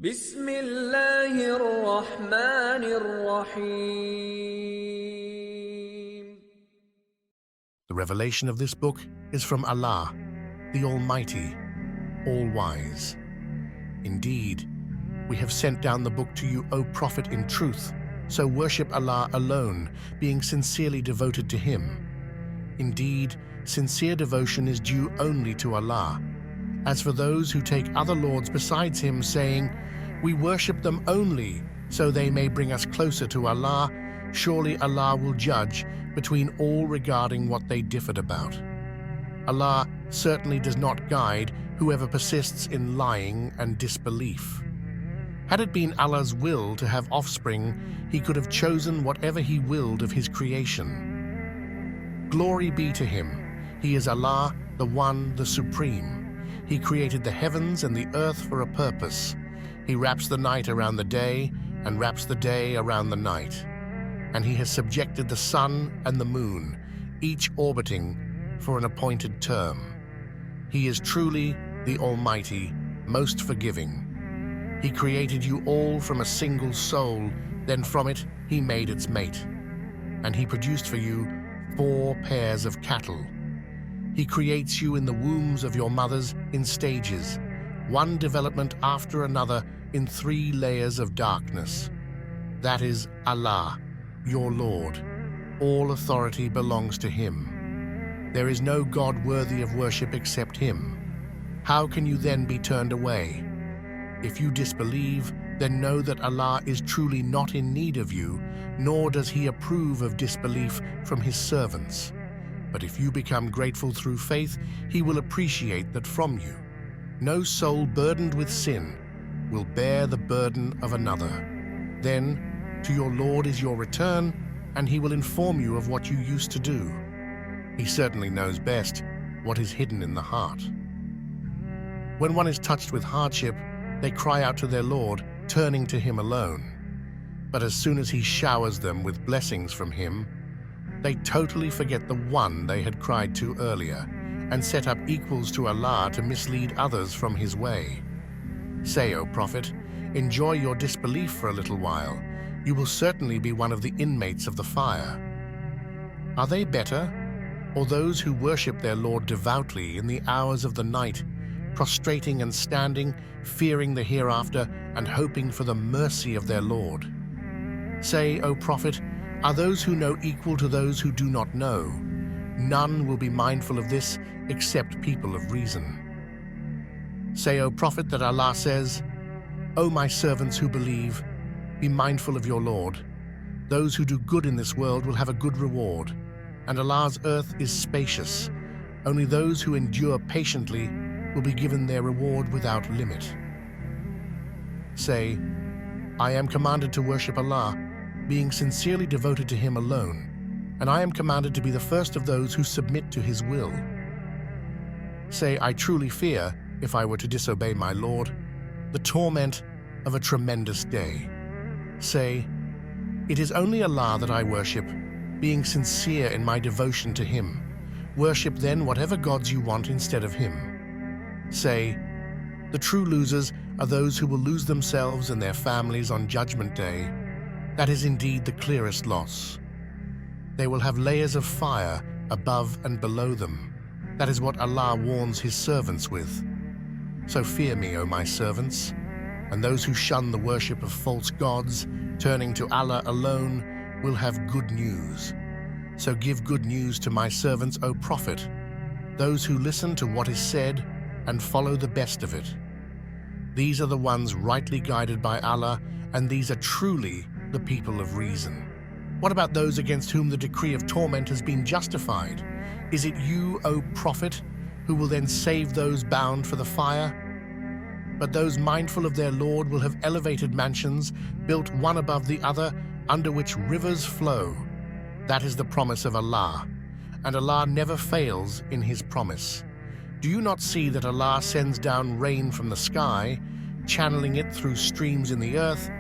بسم الله الرحمن الرحيم. The revelation of this book is from Allah, the Almighty, All-Wise. Indeed, we have sent down the book to you, O Prophet, in truth, so worship Allah alone, being sincerely devoted to Him. Indeed, sincere devotion is due only to Allah. As for those who take other lords besides Him, saying, "We worship them only, so they may bring us closer to Allah," surely Allah will judge between all regarding what they differed about. Allah certainly does not guide whoever persists in lying and disbelief. Had it been Allah's will to have offspring, He could have chosen whatever He willed of His creation. Glory be to Him. He is Allah, the One, the Supreme. He created the heavens and the earth for a purpose. He wraps the night around the day and wraps the day around the night. And He has subjected the sun and the moon, each orbiting for an appointed term. He is truly the Almighty, most forgiving. He created you all from a single soul, then from it He made its mate. And He produced for you 4 pairs of cattle. He creates you in the wombs of your mothers in stages, one development after another in 3 layers of darkness. That is Allah, your Lord. All authority belongs to Him. There is no God worthy of worship except Him. How can you then be turned away? If you disbelieve, then know that Allah is truly not in need of you, nor does He approve of disbelief from His servants. But if you become grateful through faith, He will appreciate that from you. No soul burdened with sin will bear the burden of another. Then, to your Lord is your return, and He will inform you of what you used to do. He certainly knows best what is hidden in the heart. When one is touched with hardship, they cry out to their Lord, turning to Him alone. But as soon as He showers them with blessings from Him, they totally forget the one they had cried to earlier and set up equals to Allah to mislead others from His way. Say, O Prophet, enjoy your disbelief for a little while. You will certainly be one of the inmates of the fire. Are they better, or those who worship their Lord devoutly in the hours of the night, prostrating and standing, fearing the hereafter and hoping for the mercy of their Lord? Say, O Prophet, are those who know equal to those who do not know? None will be mindful of this except people of reason. Say, O Prophet, that Allah says, "O my servants who believe, be mindful of your Lord. Those who do good in this world will have a good reward, and Allah's earth is spacious. Only those who endure patiently will be given their reward without limit." Say, I am commanded to worship Allah, being sincerely devoted to Him alone, and I am commanded to be the first of those who submit to His will. Say, I truly fear, if I were to disobey my Lord, the torment of a tremendous day. Say, it is only Allah that I worship, being sincere in my devotion to Him. Worship then whatever gods you want instead of Him. Say, the true losers are those who will lose themselves and their families on Judgment Day. That is indeed the clearest loss. They will have layers of fire above and below them. That is what Allah warns His servants with. So fear me, O my servants, and those who shun the worship of false gods, turning to Allah alone, will have good news. So give good news to my servants, O Prophet, those who listen to what is said and follow the best of it. These are the ones rightly guided by Allah, and these are truly the people of reason. What about those against whom the decree of torment has been justified? Is it you, O Prophet, who will then save those bound for the fire? But those mindful of their Lord will have elevated mansions, built one above the other, under which rivers flow. That is the promise of Allah, and Allah never fails in His promise. Do you not see that Allah sends down rain from the sky, channeling it through streams in the earth,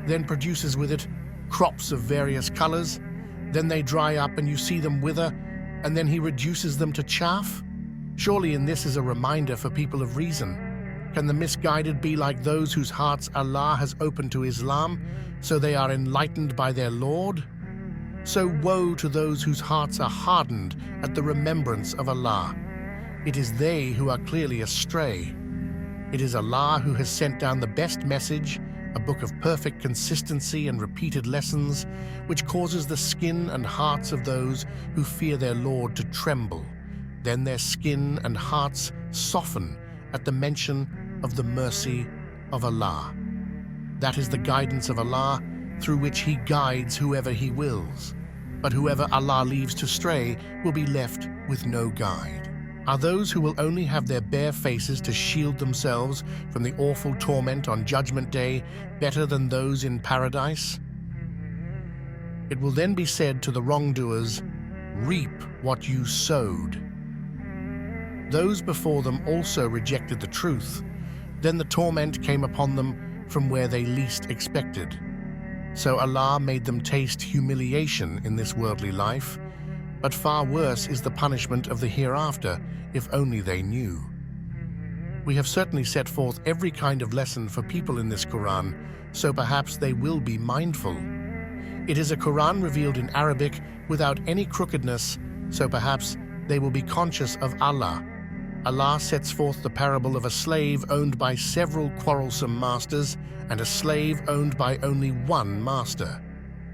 then produces with it crops of various colors? Then they dry up and you see them wither, and then He reduces them to chaff? Surely in this is a reminder for people of reason. Can the misguided be like those whose hearts Allah has opened to Islam, so they are enlightened by their Lord? So woe to those whose hearts are hardened at the remembrance of Allah. It is they who are clearly astray. It is Allah who has sent down the best message, a book of perfect consistency and repeated lessons, which causes the skin and hearts of those who fear their Lord to tremble. Then their skin and hearts soften at the mention of the mercy of Allah. That is the guidance of Allah, through which He guides whoever He wills. But whoever Allah leaves to stray will be left with no guide. Are those who will only have their bare faces to shield themselves from the awful torment on Judgment Day better than those in paradise? It will then be said to the wrongdoers, "Reap what you sowed." Those before them also rejected the truth. Then the torment came upon them from where they least expected. So Allah made them taste humiliation in this worldly life, but far worse is the punishment of the hereafter, if only they knew. We have certainly set forth every kind of lesson for people in this Quran, so perhaps they will be mindful. It is a Quran revealed in Arabic without any crookedness, so perhaps they will be conscious of Allah. Allah sets forth the parable of a slave owned by several quarrelsome masters and a slave owned by only one master.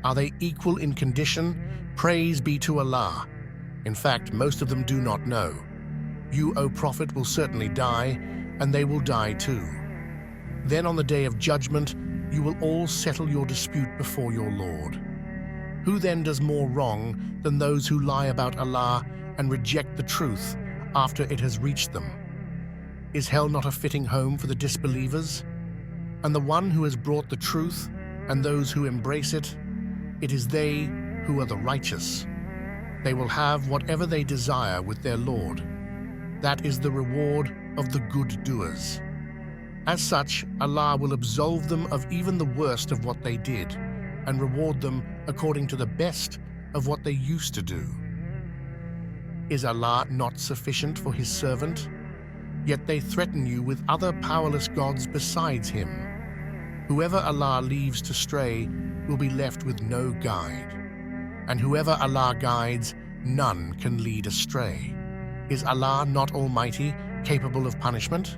Are they equal in condition? Praise be to Allah. In fact, most of them do not know. You, O Prophet, will certainly die, and they will die too. Then on the day of judgment, you will all settle your dispute before your Lord. Who then does more wrong than those who lie about Allah and reject the truth after it has reached them? Is hell not a fitting home for the disbelievers? And the one who has brought the truth, and those who embrace it, it is they who are the righteous. They will have whatever they desire with their Lord. That is the reward of the good doers. As such, Allah will absolve them of even the worst of what they did, and reward them according to the best of what they used to do. Is Allah not sufficient for His servant? Yet they threaten you with other powerless gods besides Him. Whoever Allah leaves to stray will be left with no guide. And whoever Allah guides, none can lead astray. Is Allah not Almighty, capable of punishment?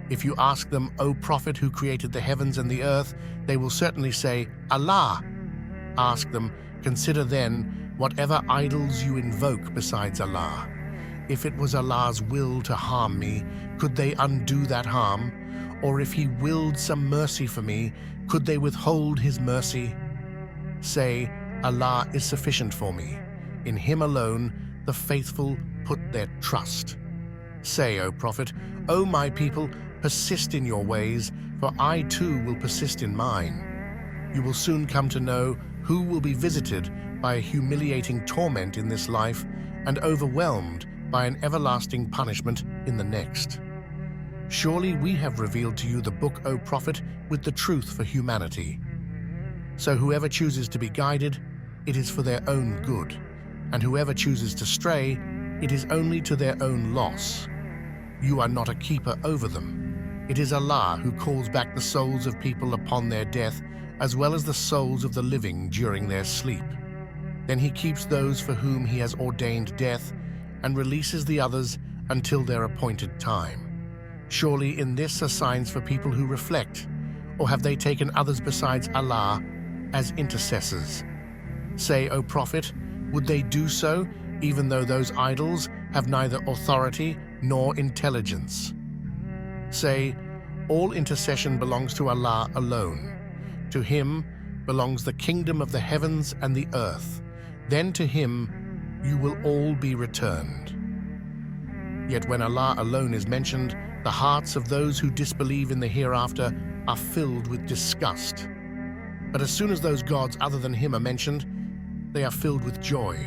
If you ask them, O Prophet, who created the heavens and the earth, they will certainly say, Allah. Ask them, consider then whatever idols you invoke besides Allah. If it was Allah's will to harm me, could they undo that harm? Or if He willed some mercy for me, could they withhold His mercy? Say, Allah is sufficient for me. In Him alone the faithful put their trust. Say, O Prophet, O my people, persist in your ways, for I too will persist in mine. You will soon come to know who will be visited by a humiliating torment in this life and overwhelmed by an everlasting punishment in the next. Surely we have revealed to you the book, O Prophet, with the truth for humanity. So whoever chooses to be guided, it is for their own good, and whoever chooses to stray, it is only to their own loss. You are not a keeper over them. It is Allah who calls back the souls of people upon their death, as well as the souls of the living during their sleep. Then He keeps those for whom He has ordained death, and releases the others until their appointed time. Surely in this are signs for people who reflect, or have they taken others besides Allah as intercessors? Say, O Prophet, would they do so, even though those idols have neither authority nor intelligence? Say, all intercession belongs to Allah alone. To Him belongs the kingdom of the heavens and the earth. Then to Him you will all be returned. Yet when Allah alone is mentioned, the hearts of those who disbelieve in the hereafter are filled with disgust. But as soon as those gods other than Him are mentioned, they are filled with joy.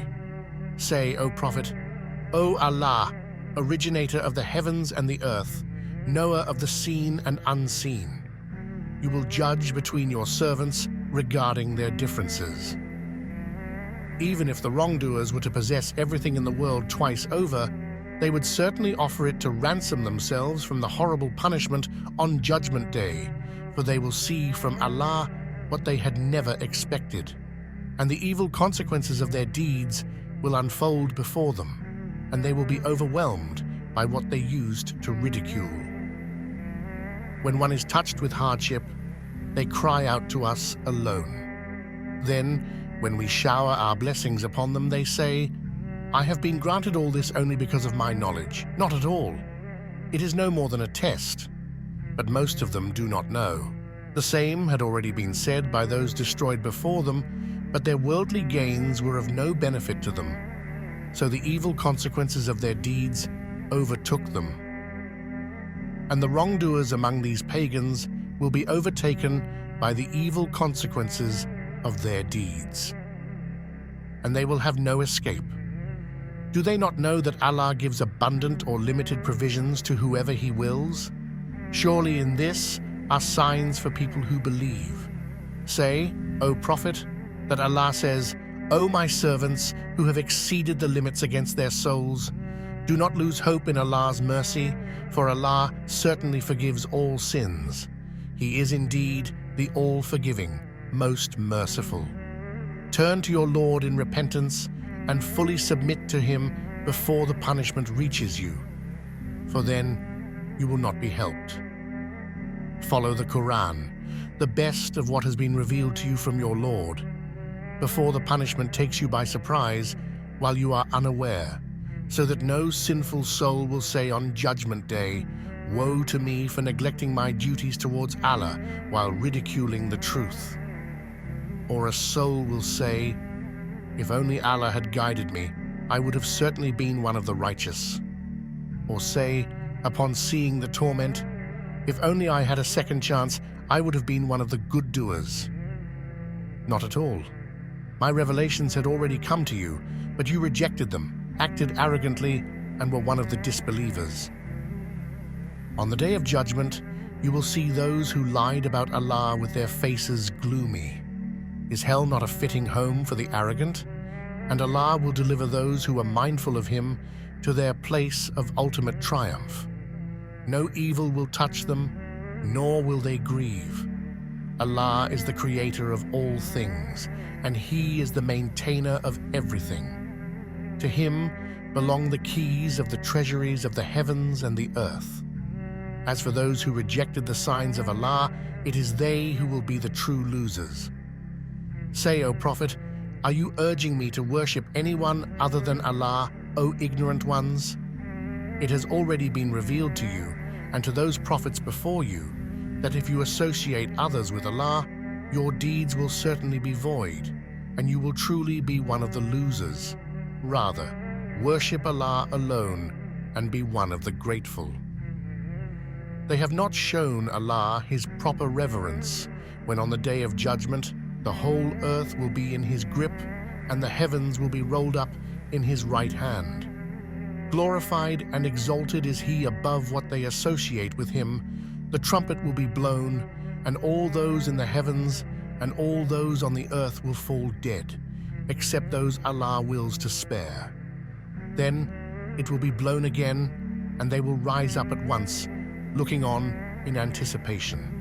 Say, O Prophet, O Allah, originator of the heavens and the earth, knower of the seen and unseen, you will judge between your servants regarding their differences. Even if the wrongdoers were to possess everything in the world twice over, they would certainly offer it to ransom themselves from the horrible punishment on Judgment Day, for they will see from Allah what they had never expected, and the evil consequences of their deeds will unfold before them, and they will be overwhelmed by what they used to ridicule. When one is touched with hardship, they cry out to us alone. Then, when we shower our blessings upon them, they say, "I have been granted all this only because of my knowledge." Not at all. It is no more than a test. But most of them do not know. The same had already been said by those destroyed before them, but their worldly gains were of no benefit to them. So the evil consequences of their deeds overtook them. And the wrongdoers among these pagans will be overtaken by the evil consequences of their deeds. And they will have no escape. Do they not know that Allah gives abundant or limited provisions to whoever He wills? Surely in this are signs for people who believe. Say, O Prophet, that Allah says, "O my servants who have exceeded the limits against their souls, do not lose hope in Allah's mercy, for Allah certainly forgives all sins. He is indeed the all-forgiving, most merciful. Turn to your Lord in repentance and fully submit to Him before the punishment reaches you, for then you will not be helped. Follow the Quran, the best of what has been revealed to you from your Lord, before the punishment takes you by surprise while you are unaware, so that no sinful soul will say on Judgment Day, 'Woe to me for neglecting my duties towards Allah while ridiculing the truth.' Or a soul will say, 'If only Allah had guided me, I would have certainly been one of the righteous.' Or say, upon seeing the torment, 'If only I had a second chance, I would have been one of the good doers.' Not at all. My revelations had already come to you, but you rejected them, acted arrogantly, and were one of the disbelievers. On the day of judgment, you will see those who lied about Allah with their faces gloomy. Is hell not a fitting home for the arrogant? And Allah will deliver those who are mindful of Him to their place of ultimate triumph. No evil will touch them, nor will they grieve. Allah is the creator of all things, and He is the maintainer of everything. To Him belong the keys of the treasuries of the heavens and the earth. As for those who rejected the signs of Allah, it is they who will be the true losers. Say, O Prophet, are you urging me to worship anyone other than Allah, O ignorant ones? It has already been revealed to you, and to those prophets before you, that if you associate others with Allah, your deeds will certainly be void, and you will truly be one of the losers. Rather, worship Allah alone and be one of the grateful. They have not shown Allah His proper reverence, when on the day of judgment, the whole earth will be in His grip, and the heavens will be rolled up in His right hand. Glorified and exalted is He above what they associate with Him. The trumpet will be blown, and all those in the heavens and all those on the earth will fall dead, except those Allah wills to spare. Then it will be blown again, and they will rise up at once, looking on in anticipation.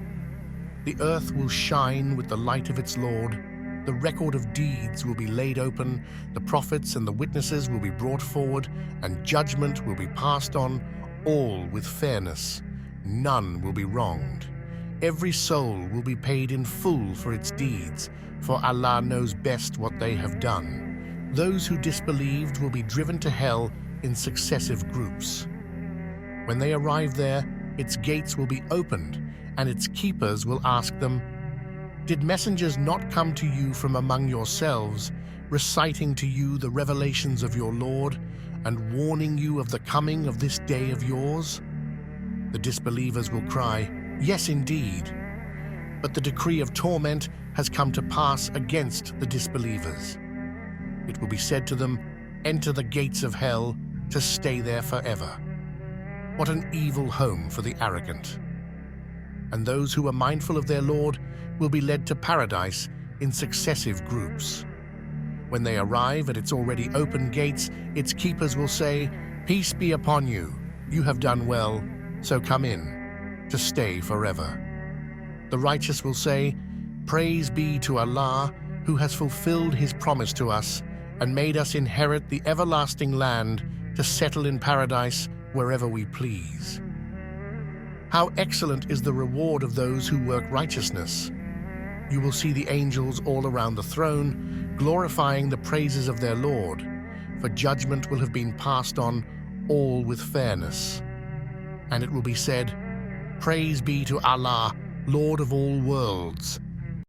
The earth will shine with the light of its Lord. The record of deeds will be laid open, the prophets and the witnesses will be brought forward, and judgment will be passed on, all with fairness. None will be wronged. Every soul will be paid in full for its deeds, for Allah knows best what they have done. Those who disbelieved will be driven to hell in successive groups. When they arrive there, its gates will be opened, and its keepers will ask them, "Did messengers not come to you from among yourselves, reciting to you the revelations of your Lord, and warning you of the coming of this day of yours?" The disbelievers will cry, "Yes, indeed." But the decree of torment has come to pass against the disbelievers. It will be said to them, "Enter the gates of hell to stay there forever." What an evil home for the arrogant. And those who are mindful of their Lord will be led to paradise in successive groups. When they arrive at its already open gates, its keepers will say, Peace be upon you. You have done well, so come in, to stay forever. The righteous will say, Praise be to Allah, who has fulfilled his promise to us and made us inherit the everlasting land to settle in paradise wherever we please. How excellent is the reward of those who work righteousness. You will see the angels all around the throne, glorifying the praises of their Lord, for judgment will have been passed on all with fairness. And it will be said, Praise be to Allah, Lord of all worlds.